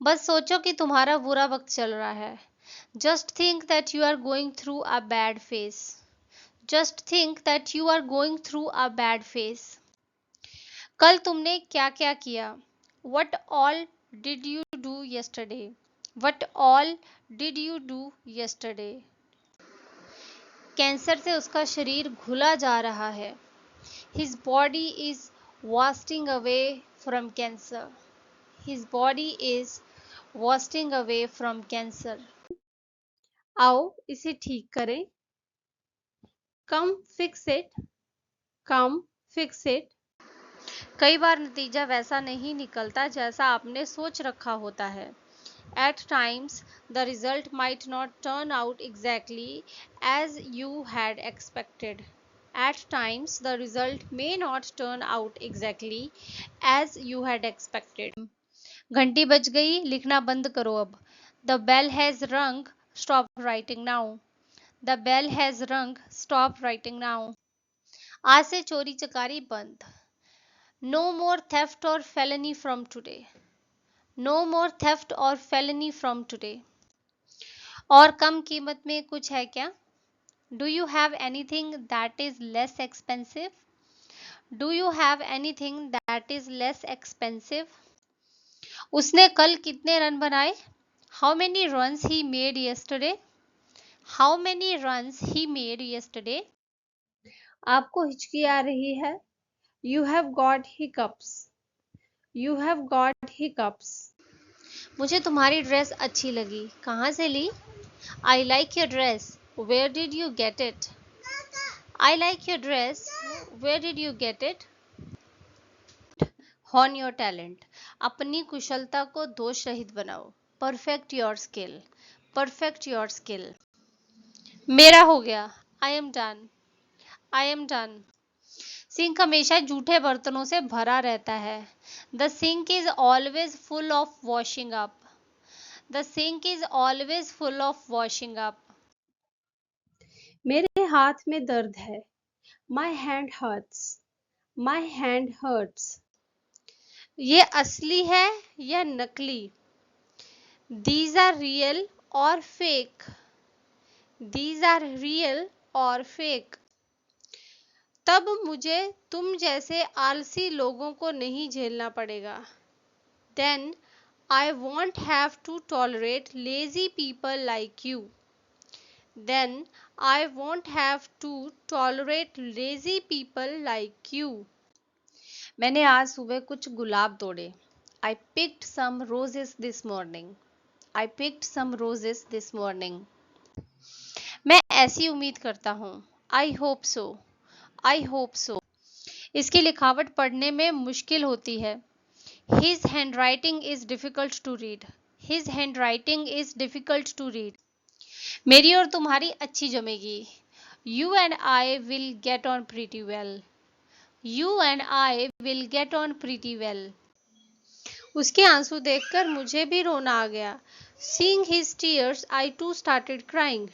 बस सोचो कि तुम्हारा बुरा वक्त चल रहा है। Just think that you are going through a bad phase. Just think that you are going through a bad phase. कल तुमने क्या क्या किया? What all did you do yesterday? What all did you do yesterday? Cancer से उसका शरीर घुला जा रहा है। His body is wasting away from cancer. His body is wasting away from cancer. आओ इसे ठीक करें। Come fix it. Come fix it. कई बार नतीजा वैसा नहीं निकलता जैसा आपने सोच रखा होता है। At times, the result might not turn out exactly as you had expected. At times, the result may not turn out exactly as you had expected. घंटी बज गई, लिखना बंद करो अब। The bell has rung, stop writing now. The bell has rung, stop writing now. आज से चोरी चकारी बंद। No more theft or felony from today. No more theft or felony from today. और कम कीमत में कुछ है क्या? Do you have anything that is less expensive? Do you have anything that is less expensive? उसने कल कितने रन बनाए? How many runs he made yesterday? How many runs he made yesterday? आपको हिचकी आ रही है? You have got hiccups. You have got hiccups. मुझे तुम्हारी ड्रेस अच्छी लगी। कहाँ से ली? I like your dress. Where did you get it? I like your dress. Where did you get it? Hone your talent. अपनी कुशलता को दोष रहित बनाओ। Perfect your skill. Perfect your skill. मेरा हो गया। I am done. I am done. Sink हमेशा जूठे बर्तनों से भरा रहता है। The sink is always full of washing up. The sink is always full of washing up. मेरे हाथ में दर्द है। My hand hurts. My hand hurts. ये असली है या नकली? These are real or fake? These are real or fake? तब मुझे तुम जैसे आलसी लोगों को नहीं झेलना पड़ेगा। Then I won't have to tolerate lazy people like you. Then I won't have to tolerate lazy people like you. मैंने आज सुबह कुछ गुलाब तोड़े। I picked some roses this morning. I picked some roses this morning. मैं ऐसी उम्मीद करता हूँ। I hope so. I hope so. इसकी लिखावट पढ़ने में मुश्किल होती है। His handwriting is difficult to read. His handwriting is difficult to read. मेरी और तुम्हारी अच्छी जमेगी। You and I will get on pretty well. You and I will get on pretty well. उसके आंसू देखकर मुझे भी रोना आ गया। Seeing his tears, I too started crying.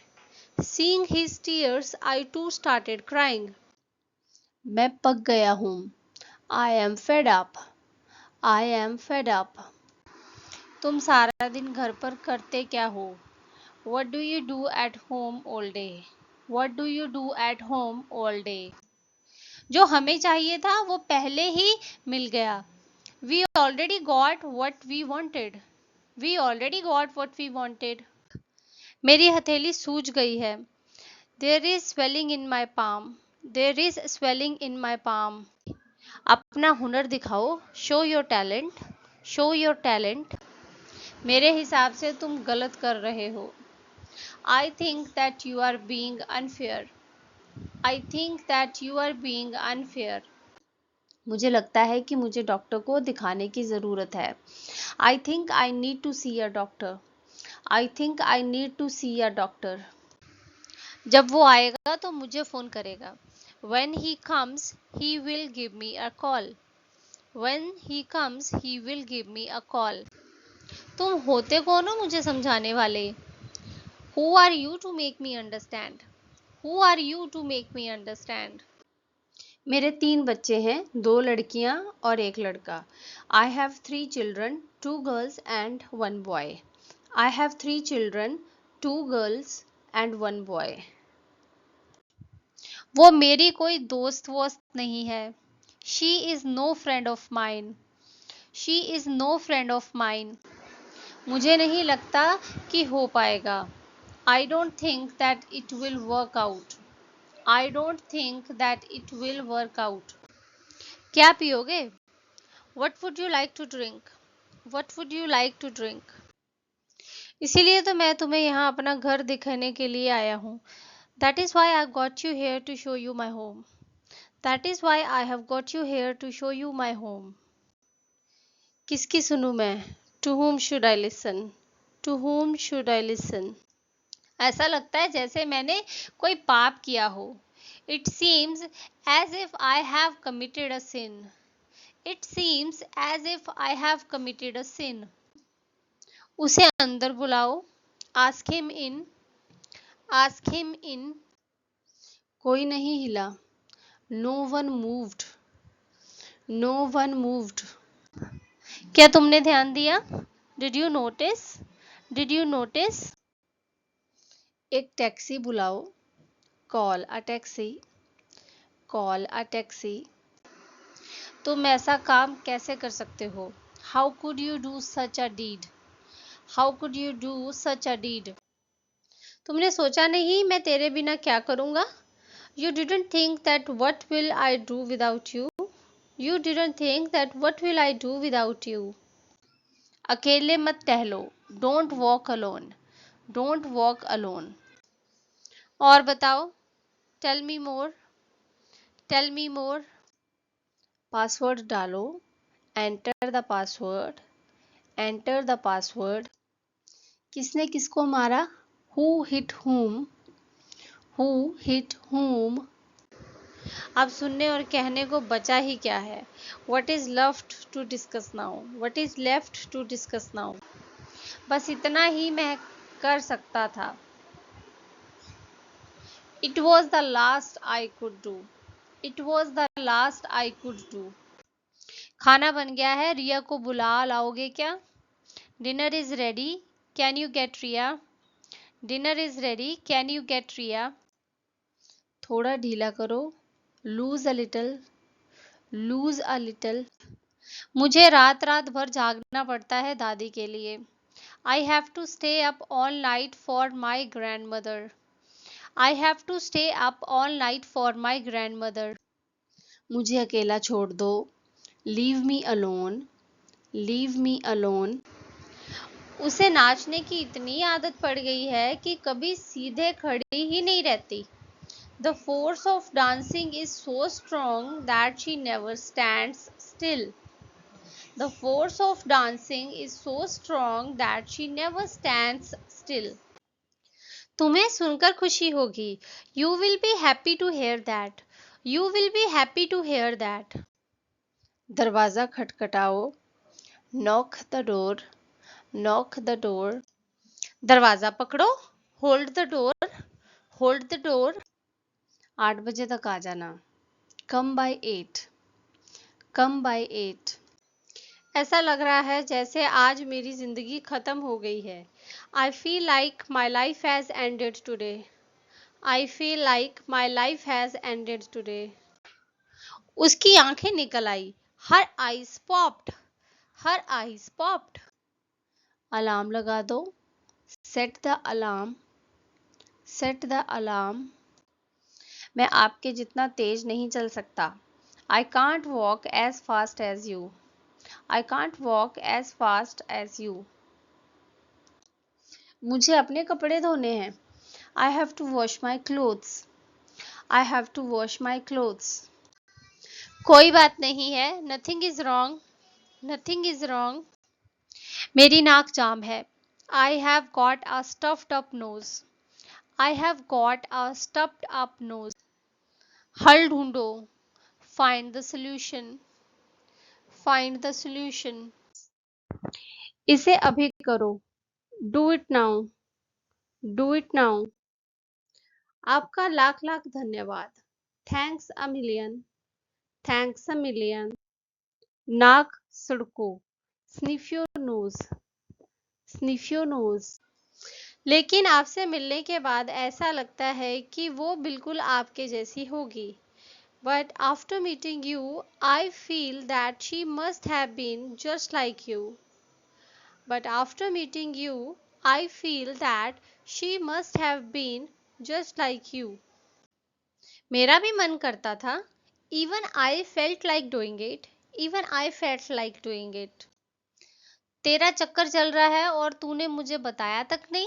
Seeing his tears, I too started crying. मैं पक गया हूँ। I am fed up. I am fed up. तुम सारा दिन घर पर करते क्या हो? What do you do at home all day? What do you do at home all day? जो हमें चाहिए था वो पहले ही मिल गया। We already got what we wanted. We already got what we wanted. मेरी हथेली सूज गई है। There is swelling in my palm. There is swelling in my palm. अपना हुनर दिखाओ। Show your talent. Show your talent. मेरे हिसाब से तुम गलत कर रहे हो। I think that you are being unfair. I think that you are being unfair. मुझे लगता है कि मुझे डॉक्टर को दिखाने की ज़रूरत है। I think I need to see a doctor. I think I need to see a doctor. जब वो आएगा तो मुझे फ़ोन करेगा। When he comes, he will give me a call. When he comes, he will give me a call. तुम होते कौन हो मुझे समझाने वाले? Who are you to make me understand? Who are you to make me understand? मेरे 3 बच्चे हैं, 2 लड़कियां और 1 लड़का। I have 3 children, 2 girls and 1 boy. I have 3 children, 2 girls and 1 boy. वो मेरी कोई दोस्त वोस्त नहीं है. She is no friend of mine. She is no friend of mine. मुझे नहीं लगता कि हो पाएगा. I don't think that it will work out. I don't think that it will work out. क्या पियोगे? What would you like to drink? What would you like to drink? इसीलिए तो मैं तुम्हें यहाँ अपना घर दिखाने के लिए आया हूँ. That is why I got you here to show you my home. That is why I have got you here to show you my home. किसकी सुनूं मैं? To whom should I listen? To whom should I listen? ऐसा लगता है जैसे मैंने कोई पाप किया हो. It seems as if I have committed a sin. It seems as if I have committed a sin. उसे अंदर बुलाओ. Ask him in. Ask him in. कोई नहीं हिला. No one moved. No one moved. क्या तुमने ध्यान दिया? Did you notice? Did you notice? एक टैक्सी बुलाओ. Call a taxi. Call a taxi. तुम ऐसा काम कैसे कर सकते हो? How could you do such a deed? How could you do such a deed? तुमने सोचा नहीं मैं तेरे बिना क्या करूँगा? You didn't think that what will I do without you? You didn't think that what will I do without you? अकेले मत टहलो. Don't walk alone. Don't walk alone. और बताओ. Tell me more. Tell me more. Password डालो. Enter the password. Enter the password. किसने किसको मारा? Who hit whom? Who hit whom? अब सुनने और कहने को बचा ही क्या है? What is left to discuss now? What is left to discuss now? बस इतना ही मैं कर सकता था. It was the last I could do. It was the last I could do. खाना बन गया है. रिया को बुला लाओगे क्या? Dinner is ready. Can you get Riya? Dinner is ready. Can you get Riya? थोड़ा ढीला करो. Lose a little. Lose a little. मुझे रात रात भर जागना पड़ता है दादी के लिए. I have to stay up all night for my grandmother. I have to stay up all night for my grandmother. मुझे अकेला छोड़ दो. Leave me alone. Leave me alone. उसे नाचने की इतनी आदत पड़ गई है कि कभी सीधे खड़ी ही नहीं रहती. The force of dancing is so strong that she never stands still. The force of dancing is so strong that she never stands still. तुम्हें सुनकर खुशी होगी. You will be happy to hear that. You will be happy to hear that. दरवाजा खटखटाओ. Knock the door. Knock the door. दरवाजा पकड़ो. Hold the door. Hold the door. 8 बजे तक आ जाना. Come by 8. Come by 8. ऐसा लग रहा है जैसे आज मेरी जिंदगी खत्म हो गई है. I feel like my life has ended today. I feel like my life has ended today. उसकी आंखें निकल आई. Her eyes popped. Her eyes popped. Alarm लगा दो. Set the alarm. Set the alarm. मैं आपके जितना तेज नहीं चल सकता. I can't walk as fast as you. I can't walk as fast as you. मुझे अपने कपड़े धोने हैं. I have to wash my clothes. I have to wash my clothes. कोई बात नहीं है. Nothing is wrong. Nothing is wrong. मेरी नाक जाम है. I have got a stuffed up nose. I have got a stuffed up nose. हल ढूंढो. Find the solution. Find the solution. इसे अभी करो. Do it now. Do it now. आपका लाख लाख धन्यवाद. Thanks a million. Thanks a million. नाक सड़को. sniff your nose, sniff your nose. लेकिन आपसे मिलने के बाद ऐसा लगता है कि वो बिल्कुल आपके जैसी होगी. But after meeting you, I feel that she must have been just like you. But after meeting you, I feel that she must have been just like you. मेरा भी मन करता था. Even I felt like doing it. Even I felt like doing it. तेरा चक्कर चल रहा है और तूने मुझे बताया तक नहीं.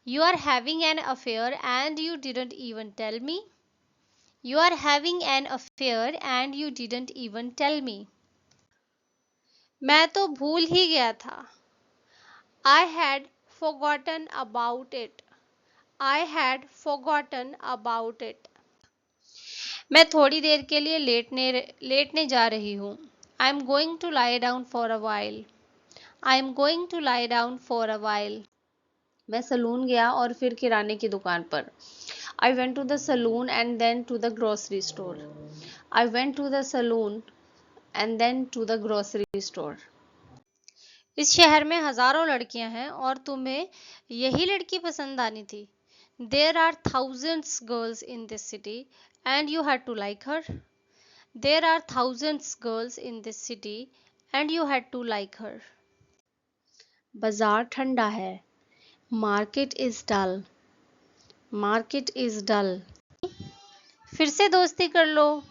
You are having an affair and you didn't even tell me. You are having an affair and you didn't even tell me. मैं तो भूल ही गया था. I had forgotten about it. I had forgotten about it. मैं थोड़ी देर के लिए लेटने जा रही हूँ. I am going to lie down for a while. I am going to lie down for a while. मैं सलून गया और फिर किराने की दुकान पर. I went to the saloon and then to the grocery store. I went to the saloon and then to the grocery store. इस शहर में हजारों लड़कियां हैं और तुम्हें यही लड़की पसंद आनी थी. There are thousands girls in this city and you had to like her. There are thousands girls in this city and you had to like her. बाजार ठंडा है. Market is dull. Market is dull. फिर से दोस्ती कर लो.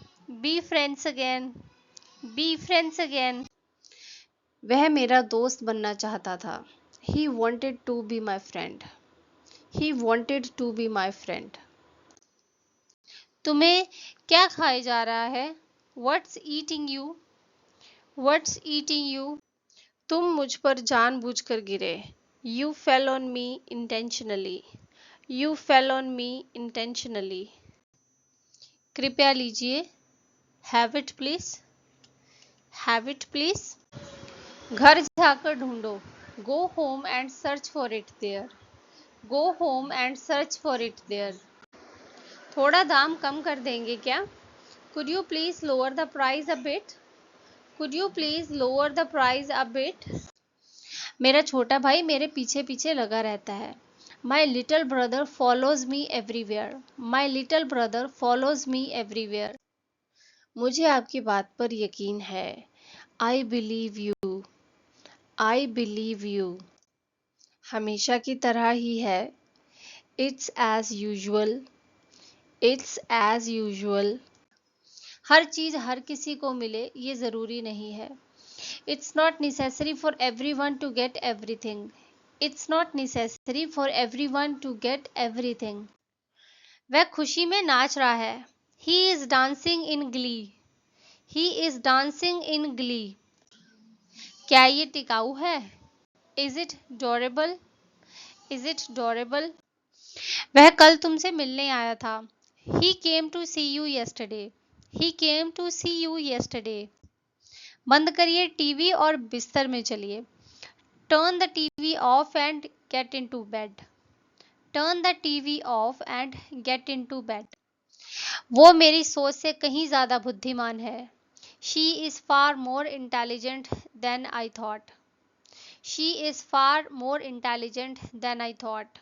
Be friends again. Be friends again. वह मेरा दोस्त बनना चाहता था. He wanted to be my friend. He wanted to be my friend. तुम्हें क्या खाए जा रहा है? What's eating you? What's eating you? तुम मुझ पर जानबूझकर गिरे. You fell on me intentionally. You fell on me intentionally. कृपया लीजिए. Have it please. Have it please. घर जाकर ढूंढो. Go home and search for it there. Go home and search for it there. थोड़ा दाम कम कर देंगे क्या? Could you please lower the price a bit? Could you please lower the price a bit? मेरा छोटा भाई मेरे पीछे पीछे लगा रहता है. My little brother follows me everywhere. My little brother follows me everywhere. मुझे आपकी बात पर यकीन है. I believe you. I believe you. हमेशा की तरह ही है. It's as usual. It's as usual. हर चीज हर किसी को मिले ये जरूरी नहीं है. It's not necessary for everyone to get everything. It's not necessary for everyone to get everything. वह खुशी में नाच रहा है. He is dancing in glee. He is dancing in glee. क्या ये टिकाऊ है? Is it durable? Is it durable? वह कल तुमसे मिलने आया था. He came to see you yesterday. He came to see you yesterday. बंद करिए टीवी और बिस्तर में चलिए. Turn the TV off and get into bed. Turn the TV off and get into bed. वो मेरी सोच से कहीं ज़्यादा बुद्धिमान है. She is far more intelligent than I thought. She is far more intelligent than I thought.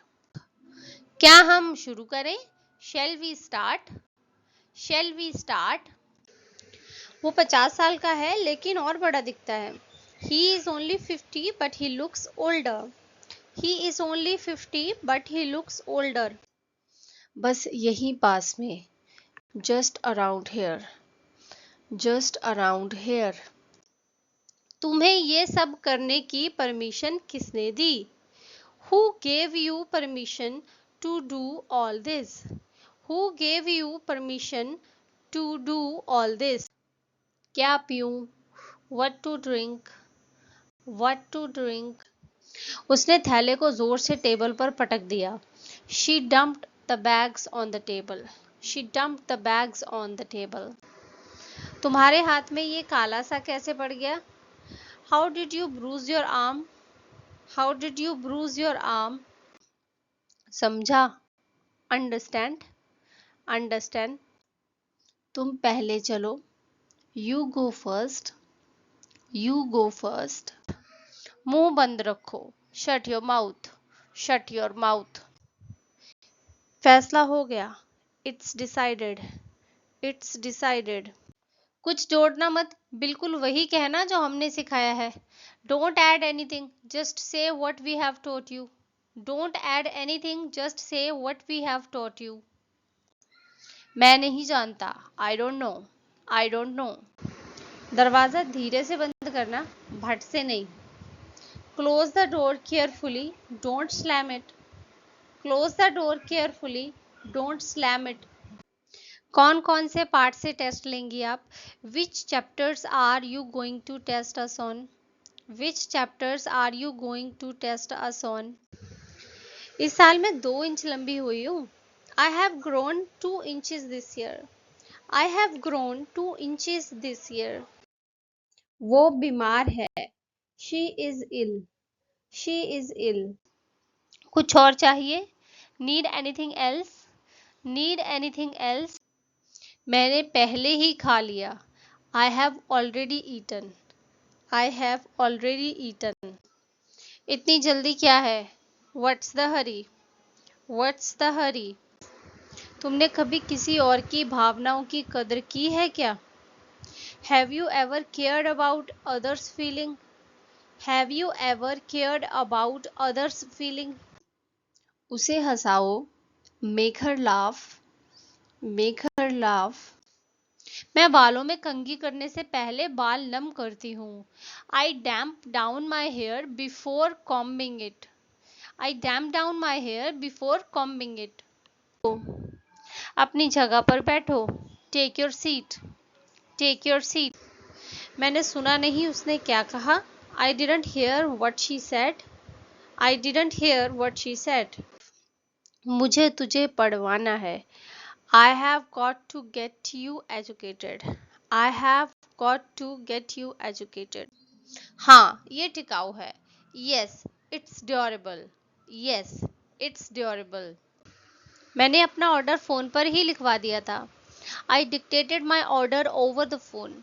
क्या हम शुरू करें? Shall we start? Shall we start? वो 50 साल का है लेकिन और बड़ा दिखता है. He is only 50 but he looks older. He is only 50 but he looks older. बस यहीं पास में. Just around here. Just around here. तुम्हें ये सब करने की परमिशन किसने दी? Who gave you permission to do all this? Who gave you permission to do all this? क्या पीऊं? What to drink? What to drink? उसने थैले को जोर से टेबल पर पटक दिया. She dumped the bags on the table. She dumped the bags on the table. तुम्हारे हाथ में ये काला सा कैसे पड़ गया? How did you bruise your arm? How did you bruise your arm? समझा? Understand? Understand? तुम पहले चलो. You go first. You go first. मुंह बंद रखो, shut your mouth, shut your mouth. फैसला हो गया, इट्स डिसाइडेड, इट्स डिसाइडेड। कुछ जोड़ना मत, बिल्कुल वही कहना जो हमने सिखाया है। Don't add anything, just say what we have taught you. Don't add anything, just say what we have taught you. मैं नहीं जानता, I don't know, I don't know. दरवाजा धीरे से बंद करना, भट से नहीं। Close the door carefully, don't slam it. Close the door carefully, don't slam it. कौन कौन से पार्ट से टेस्ट लेंगी आप? Which chapters are you going to test us on? Which chapters are you going to test us on? इस साल मैं 2 inch लंबी हुई हूँ। I have grown 2 inches this year. I have grown 2 inches this year. वो बीमार है, she is ill, she is ill. कुछ और चाहिए? Need anything else? Need anything else? मैंने पहले ही खा लिया, I have already eaten, I have already eaten. इतनी जल्दी क्या है? What's the Hari, what's the हरी? तुमने कभी किसी और की भावनाओं की कदर की है क्या? Have you ever cared about others feeling? Have you ever cared about others feeling? उसे हंसाओ, make her laugh, make her laugh. मैं बालों में कंघी करने से पहले बाल नम करती हूँ। I damp down my hair before combing it. I damp down my hair before combing it. अपनी जगह पर बैठो, take your seat, take your seat. मैंने सुना नहीं उसने क्या कहा। I didn't hear what she said, I didn't hear what she said. मुझे तुझे पढ़वाना है, I have got to get you educated, I have got to get you educated. हाँ, ये टिकाऊ है। Yes, it's durable, yes, it's durable. मैंने अपना ऑर्डर फोन पर ही लिखवा दिया था। I dictated my order over the phone,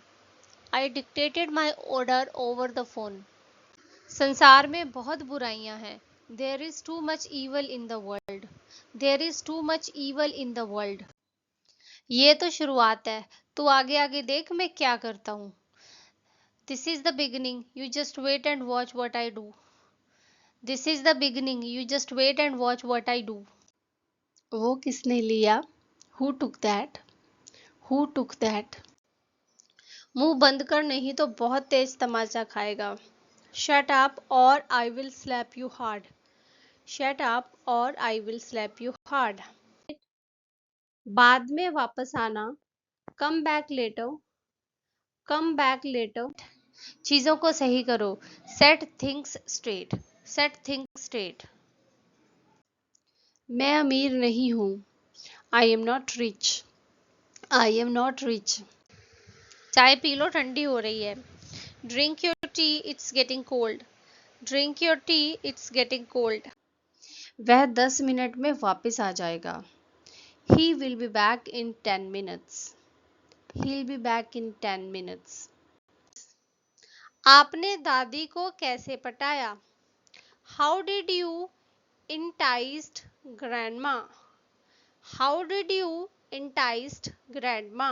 I dictated my order over the phone. संसार में बहुत बुराइयां हैं। There is too much evil in the world, there is too much evil in the world. ये तो शुरुआत है, तू आगे आगे देख मैं क्या करता हूँ। This is the beginning, you just wait and watch what I do. This is the beginning, you just wait and watch what I do. वो किसने लिया? Who took that, who took that? मुंह बंद कर, नहीं तो बहुत तेज तमाचा खाएगा। शट अप और I will slap you hard, shut up और I will slap you hard. बाद में वापस आना, come back later, come back later. चीजों को सही करो, set things straight, set things straight. मैं अमीर नहीं हूँ, I am not rich, I am not rich. चाय पी लो, ठंडी हो रही है। Drink your tea, it's getting cold, drink your tea, it's getting cold. वह 10 मिनट में वापस आ जाएगा। He will be back in 10 minutes, he will be back in 10 minutes. आपने दादी को कैसे पटाया? How did you enticed grandma, how did you enticed grandma?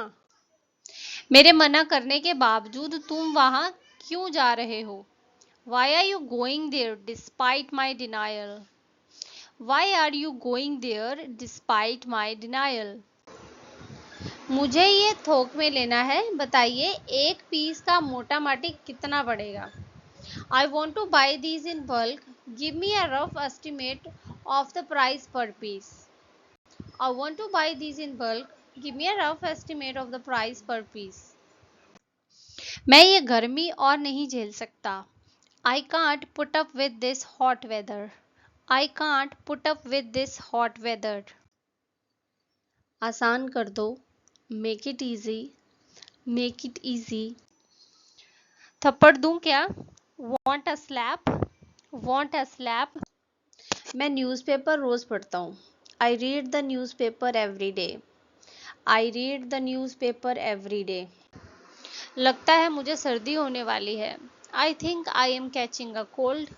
मेरे मना करने के बावजूद तुम वहां क्यों जा रहे हो? Why are you going there despite my denial? Why are you going there despite my denial? मुझे ये थोक में लेना है, बताइए एक पीस का मोटा माटी कितना पड़ेगा? I want to buy these in bulk, give me a rough estimate of the price per piece. I want to buy these in bulk, give me a rough estimate of the price per piece. मैं ये गर्मी और नहीं झेल सकता। I can't put up with this hot weather. I can't put up with this hot weather. आसान कर दो, make it easy, make it easy. थप्पड़ दूं क्या? Want a slap? Want a slap? मैं न्यूज़पेपर रोज पढ़ता हूँ। I read the newspaper every day, I read the newspaper every day. लगता है मुझे सर्दी होने वाली है। I think I am catching a cold.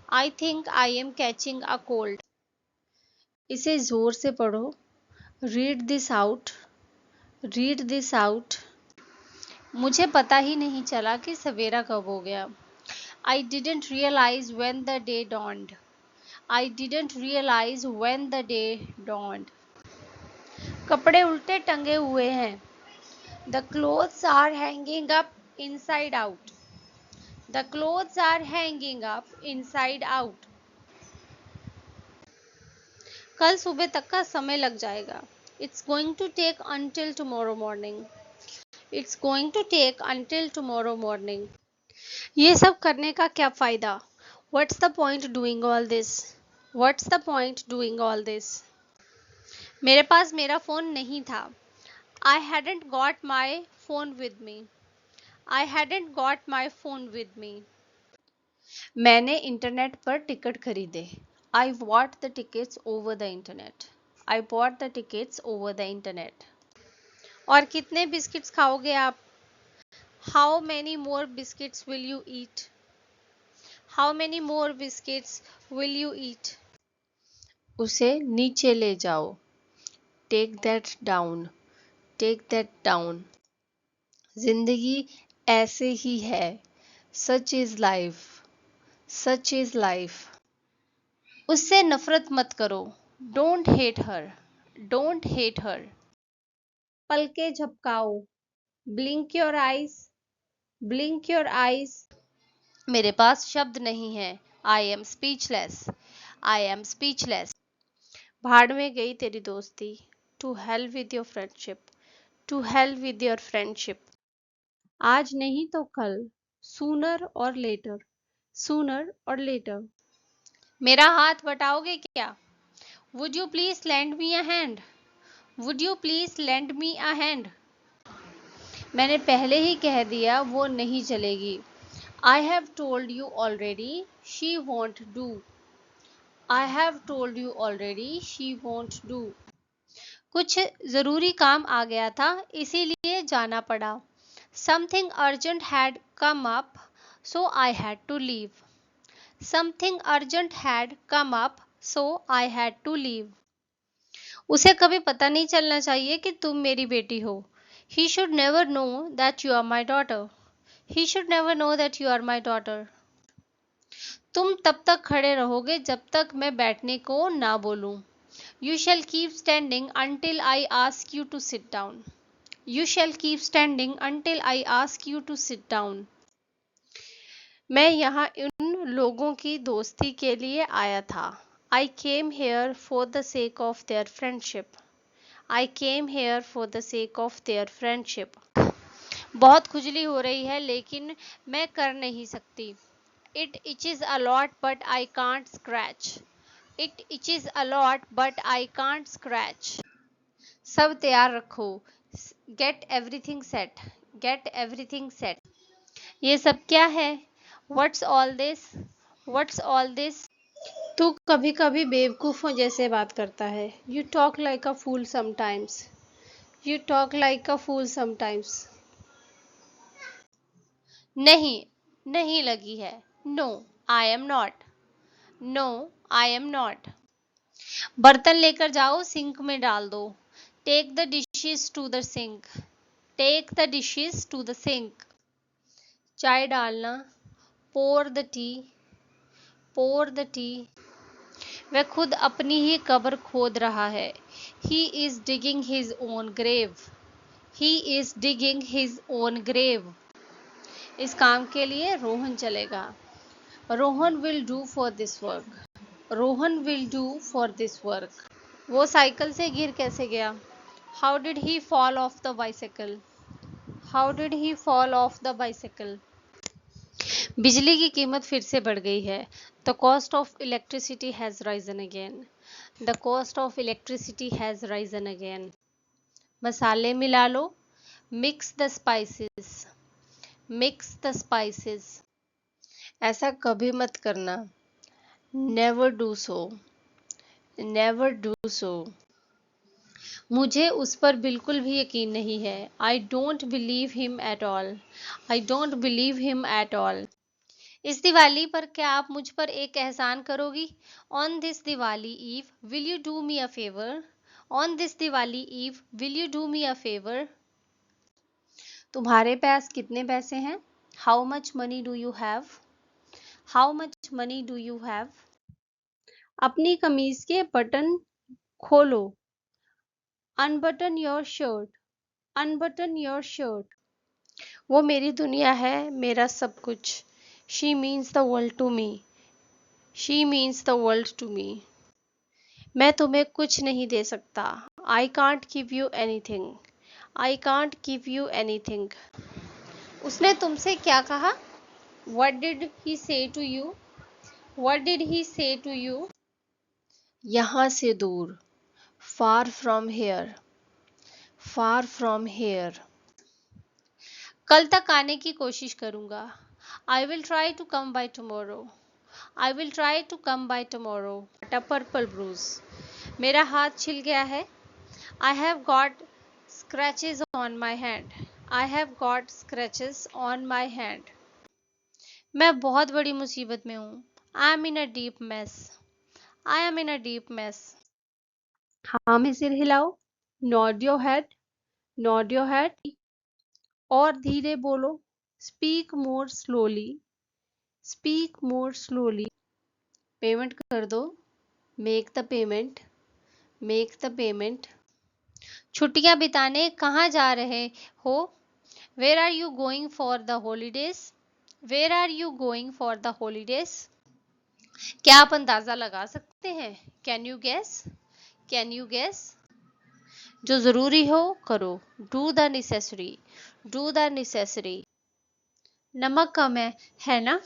I think I am catching a cold. इसे जोर से पढ़ो. Read this out. Read this out. मुझे पता ही नहीं चला कि सवेरा कब हो गया. I didn't realize when the day dawned. I didn't realize when the day dawned. कपड़े उल्टे टंगे हुए हैं. The clothes are hanging up inside out. The clothes are hanging up inside out. कल सुबह तक का समय लग जाएगा. It's going to take until tomorrow morning. It's going to take until tomorrow morning. ये सब करने का क्या फायदा? What's the point doing all this? What's the point doing all this? मेरे पास मेरा फोन नहीं था. I hadn't got my phone with me. I hadn't got my phone with me. मैंने इंटरनेट पर टिकट खरीदे. I bought the tickets over the internet. I bought the tickets over the internet. और कितने biscuits खाओगे आप? How many more biscuits will you eat? How many more biscuits will you eat? उसे नीचे ले जाओ. Take that down. Take that down. जिंदगी ऐसे ही है. Such is life. Such is life. उससे नफरत मत करो. Don't hate her. Don't hate her. पलके झपकाओ. Blink your eyes. Blink your eyes. मेरे पास शब्द नहीं है. I am speechless. I am speechless. भाड़ में गई तेरी दोस्ती. To hell with your friendship. To hell with your friendship. आज नहीं तो कल. Sooner or later. Sooner or later. मेरा हाथ बटाओगे क्या? Would you please lend me a hand? Would you please lend me a hand? मैंने पहले ही कह दिया वो नहीं चलेगी. I have told you already, she won't do. I have told you already, she won't do. कुछ जरूरी काम आ गया था इसीलिए जाना पड़ा. Something urgent had come up, so I had to leave. Something urgent had come up, so I had to leave. उसे कभी पता नहीं चलना चाहिए कि तुम मेरी बेटी हो. He should never know that you are my daughter. He should never know that you are my daughter. तुम तब तक खड़े रहोगे जब तक मैं बैठने को ना बोलूं. You shall keep standing until I ask you to sit down. You shall keep standing until I ask you to sit down. मैं यहाँ उन लोगों की दोस्ती के लिए आया था. I came here for the sake of their friendship. I came here for the sake of their friendship. बहुत खुजली हो रही है लेकिन मैं कर नहीं सकती. It itches a lot but I can't scratch. It itches a lot but I can't scratch. सब तैयार रखो. Get everything set. Get everything set. ये सब क्या है? What's all this? What's all this? तू कभी कभी बेवकूफ़ों जैसे बात करता है. You talk like a fool sometimes. You talk like a fool sometimes. नहीं, नहीं लगी है. No, I am not. No, I am not. बर्तन लेकर जाओ सिंक में डाल दो. Take the dishes to the sink. Take the dishes to the sink. चाय डालना. Pour the tea. Pour the tea. वह खुद अपनी ही कब्र खोद रहा है. He is digging his own grave. He is digging his own grave. इस काम के लिए रोहन चलेगा. Rohan will do for this work. Rohan will do for this work. वो साइकिल से गिर कैसे गया? How did he fall off the bicycle? How did he fall off the bicycle? बिजली की कीमत फिर से बढ़ गई है. The cost of electricity has risen again. The cost of electricity has risen again. मसाले मिला लो. Mix the spices. Mix the spices. ऐसा कभी मत करना. Never do so. Never do so. मुझे उस पर बिल्कुल भी यकीन नहीं है। I don't believe him at all. I don't believe him at all. इस दिवाली पर क्या आप मुझ पर एक एहसान करोगी? On this Diwali eve will you do me a favour? On this Diwali eve will you do me a favour? तुम्हारे पास कितने पैसे हैं? How much money do you have? How much money do you have? अपनी कमीज के बटन खोलो। Unbutton your shirt. Unbutton your shirt. वो मेरी दुनिया है, मेरा सब कुछ। She means the world to me. She means the world to मी। मैं तुम्हें कुछ नहीं दे सकता। I can't give you anything. I can't give you anything. उसने तुमसे क्या कहा? What did he say to you? What did he say to you? यहाँ से दूर, far from here, far from here. कल तक आने की कोशिश करूंगा। I will try to come by tomorrow. I will try to come by tomorrow. A purple bruise. मेरा हाथ छिल गया है। I have got scratches on my hand. I have got scratches on my hand. मैं बहुत बड़ी मुसीबत में हूँ। I am in a deep mess. I am in a deep mess. हाँ में सिर हिलाओ। Nod your head. Nod your head. और धीरे बोलो। Speak more slowly. Speak more slowly. Payment कर दो। Make the payment. Make the payment. छुट्टियां बिताने कहाँ जा रहे हो? Where are you going for the holidays? Where are you going for the holidays? क्या आप अंदाजा लगा सकते हैं? Can you guess? Can you guess? जो जरूरी हो करो। Do the necessary. Do the necessary. नमक कम है ना?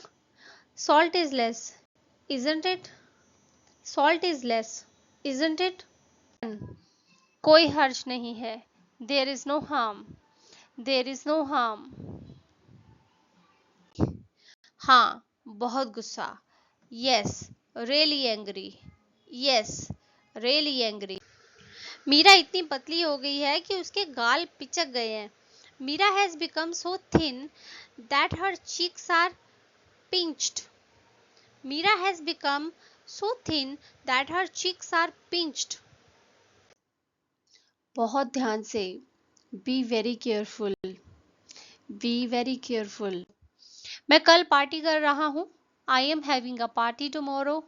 Salt is less. Isn't it? Salt is less. Isn't it? कोई हर्ज नहीं है। There is no harm. There is no harm. हाँ, बहुत गुस्सा। Yes, really angry. Yes, really angry. Meera इतनी पतली हो गई है कि उसके गाल पिचक गए हैं। Meera has become so thin that her cheeks are pinched. Meera has become so thin that her cheeks are pinched. बहुत ध्यान से। Be very careful. Be very careful. मैं कल पार्टी कर रहा हूँ। I am having a party tomorrow.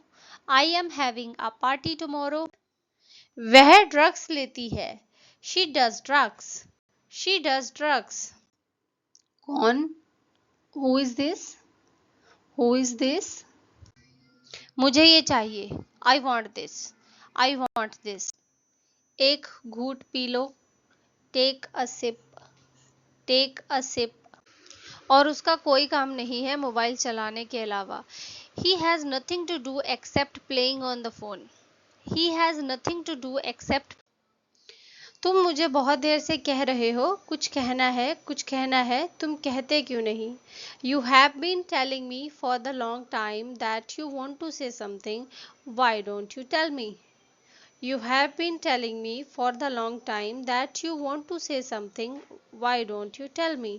I am having a party tomorrow. वह drugs लेती है। She does drugs. She does drugs. कौन? Who is this? Who is this? मुझे ये चाहिए। I want this. I want this. एक घूंट पी लो। Take a sip. Take a sip. और उसका कोई काम नहीं है मोबाइल चलाने के अलावा। He has nothing to do except playing on the phone. He has nothing to do except. तुम मुझे बहुत देर से कह रहे हो कुछ कहना है, कुछ कहना है, तुम कहते क्यों नहीं? You have been telling me for the long time that you want to say something, why don't you tell me? You have been telling me for the long time that you want to say something. Why don't you tell me?